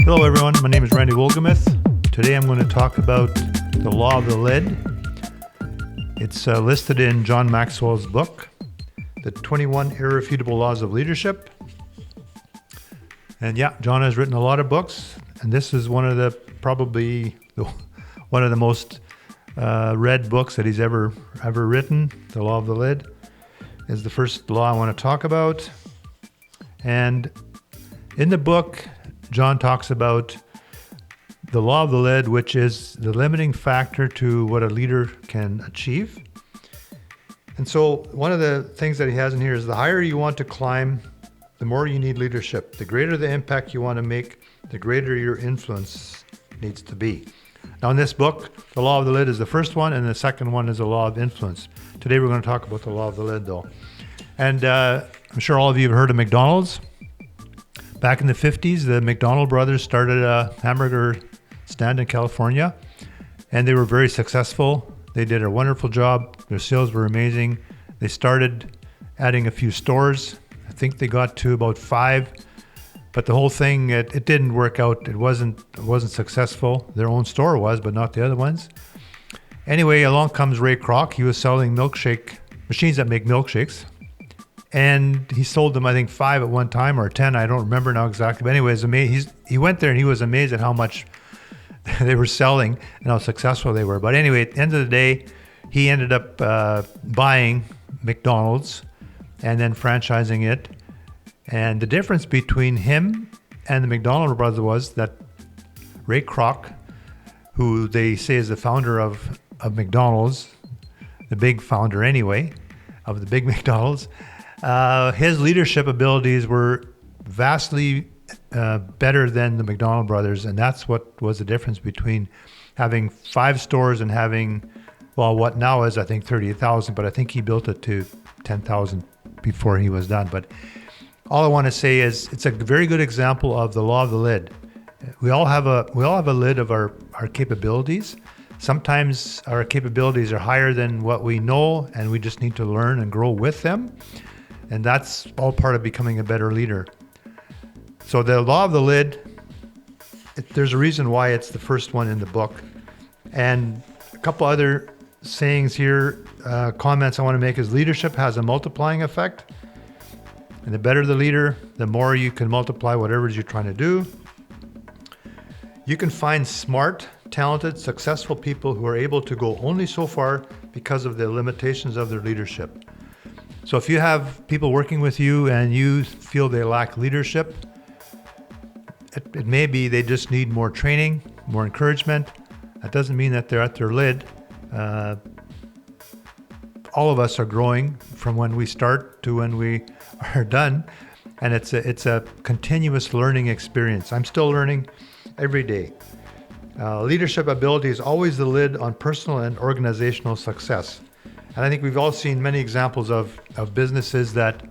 Hello everyone, my name is Randy Wolgemuth. Today I'm going to talk about the law of the lid. It's listed in John Maxwell's book, The 21 Irrefutable Laws of Leadership. And yeah, John has written a lot of books, and this is one of the most read books that he's ever written. The law of the lid is the first law I want to talk about. And in the book, John talks about the law of the lid, which is the limiting factor to what a leader can achieve. And so one of the things that he has in here is the higher you want to climb, the more you need leadership. The greater the impact you want to make, the greater your influence needs to be. Now in this book, the law of the lid is the first one, and the second one is the law of influence. Today we're going to talk about the law of the lid though. And I'm sure all of you have heard of McDonald's. Back in the 50s, the McDonald brothers started a hamburger stand in California, and they were very successful. They did a wonderful job. Their sales were amazing. They started adding a few stores. I think they got to about 5, but the whole thing, it didn't work out. It wasn't successful. Their own store was, but not the other ones. Anyway, along comes Ray Kroc. He was selling machines that make milkshakes. And he sold them, I think, 5 at one time, or 10. I don't remember now exactly. But anyways, he went there and he was amazed at how much they were selling and how successful they were. But anyway, at the end of the day, he ended up buying McDonald's and then franchising it. And the difference between him and the McDonald brothers was that Ray Kroc, who they say is the founder of McDonald's, the big founder anyway, of the big McDonald's, his leadership abilities were vastly better than the McDonald brothers, and that's what was the difference between having 5 stores and having, well, what now is I think 30,000, but I think he built it to 10,000 before he was done. But all I want to say is it's a very good example of the law of the lid. We all have a lid of our capabilities. Sometimes our capabilities are higher than what we know, and we just need to learn and grow with them. And that's all part of becoming a better leader. So the law of the lid, there's a reason why it's the first one in the book. And a couple other sayings here, comments I want to make is leadership has a multiplying effect. And the better the leader, the more you can multiply whatever it is you're trying to do. You can find smart, talented, successful people who are able to go only so far because of the limitations of their leadership. So if you have people working with you and you feel they lack leadership, it may be they just need more training, more encouragement. That doesn't mean that they're at their lid. All of us are growing from when we start to when we are done, and it's a continuous learning experience. I'm still learning every day. Leadership ability is always the lid on personal and organizational success. And I think we've all seen many examples of businesses that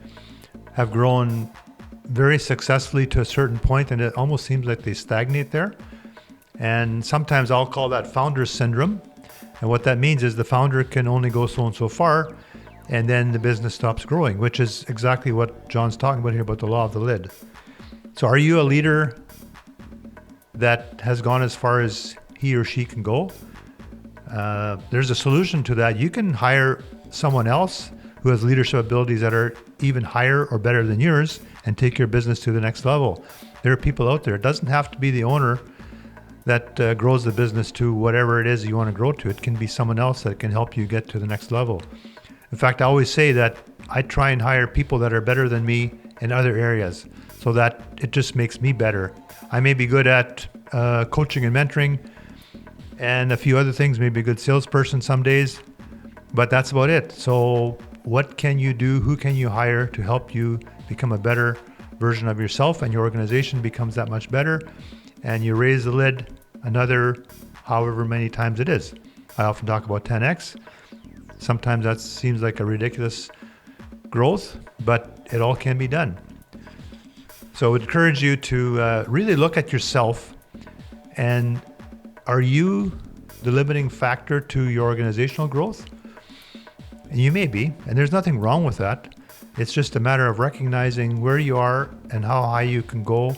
have grown very successfully to a certain point, and it almost seems like they stagnate there. And sometimes I'll call that founder syndrome. And what that means is the founder can only go so and so far, and then the business stops growing, which is exactly what John's talking about here about the law of the lid. So are you a leader that has gone as far as he or she can go? There's a solution to that. You can hire someone else who has leadership abilities that are even higher or better than yours and take your business to the next level. There are people out there. It doesn't have to be the owner that grows the business to whatever it is you want to grow to. It can be someone else that can help you get to the next level. In fact, I always say that I try and hire people that are better than me in other areas so that it just makes me better. I may be good at coaching and mentoring and a few other things, maybe a good salesperson some days, but that's about it. So what can you do? Who can you hire to help you become a better version of yourself, and your organization becomes that much better, and you raise the lid another however many times it is. I often talk about 10x. Sometimes that seems like a ridiculous growth, but it all can be done. So I would encourage you to really look at yourself, and are you the limiting factor to your organizational growth? And you may be, and there's nothing wrong with that. It's just a matter of recognizing where you are and how high you can go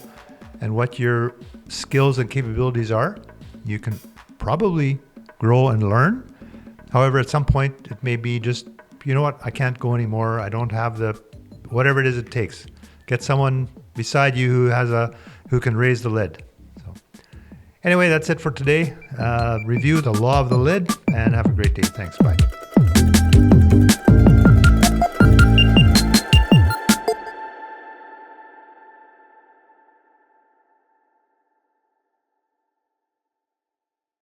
and what your skills and capabilities are. You can probably grow and learn. However, at some point, it may be just, you know what, I can't go anymore. I don't have whatever it is it takes. Get someone beside you who can raise the lid. So anyway, that's it for today. Review the law of the lid and have a great day. Thanks. Bye.